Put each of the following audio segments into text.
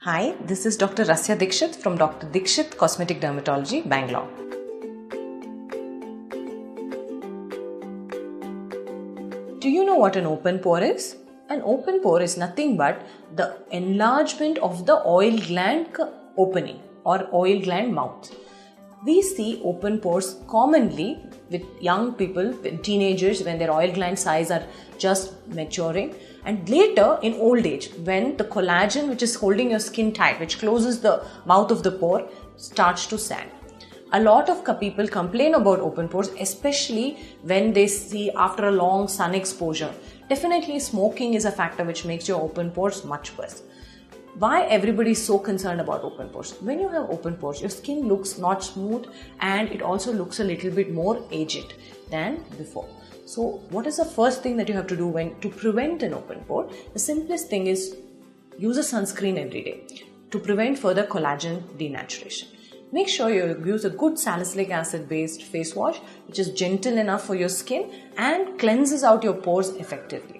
Hi, this is Dr. Rasya Dikshit from Dr. Dikshit Cosmetic Dermatology, Bangalore. Do you know what an open pore is? An open pore is nothing but the enlargement of the oil gland opening or oil gland mouth. We see open pores commonly with young people, teenagers, when their oil gland size are just maturing, and later in old age when the collagen which is holding your skin tight, which closes the mouth of the pore, starts to sag. A lot of people complain about open pores, especially when they see after a long sun exposure. Definitely smoking is a factor which makes your open pores much worse. Why everybody is so concerned about open pores? When you have open pores, your skin looks not smooth and it also looks a little bit more aged than before. So what is the first thing that you have to do to prevent an open pore? The simplest thing is use a sunscreen every day to prevent further collagen denaturation. Make sure you use a good salicylic acid based face wash which is gentle enough for your skin and cleanses out your pores effectively.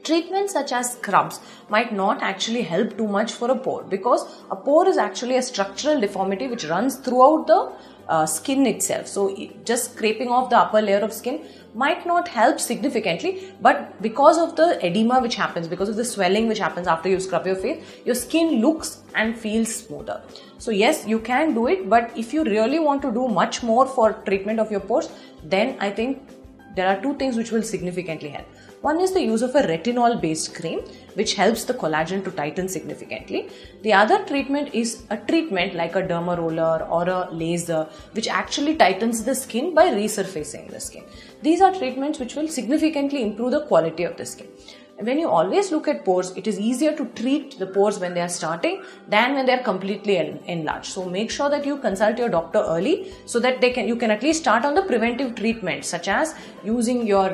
Treatments such as scrubs might not actually help too much for a pore, because a pore is actually a structural deformity which runs throughout the skin itself. So just scraping off the upper layer of skin might not help significantly, but because of the edema which happens, because of the swelling which happens after you scrub your face, your skin looks and feels smoother. So yes, you can do it, but if you really want to do much more for treatment of your pores, then I think there are two things which will significantly help. One is the use of a retinol based cream which helps the collagen to tighten significantly. The other treatment is a treatment like a derma roller or a laser which actually tightens the skin by resurfacing the skin. These are treatments which will significantly improve the quality of the skin. When you always look at pores, it is easier to treat the pores when they are starting than when they are completely enlarged. So make sure that you consult your doctor early so that you can at least start on the preventive treatment, such as using your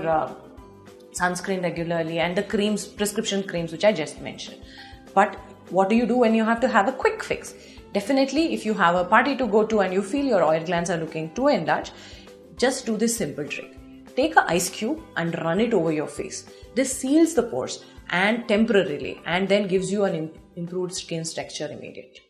sunscreen regularly and the creams, prescription creams which I just mentioned. But what do you do when you have to have a quick fix? Definitely, if you have a party to go to and you feel your oil glands are looking too enlarged, just do this simple trick. Take an ice cube and run it over your face. This seals the pores and temporarily, and then gives you an improved skin texture immediately.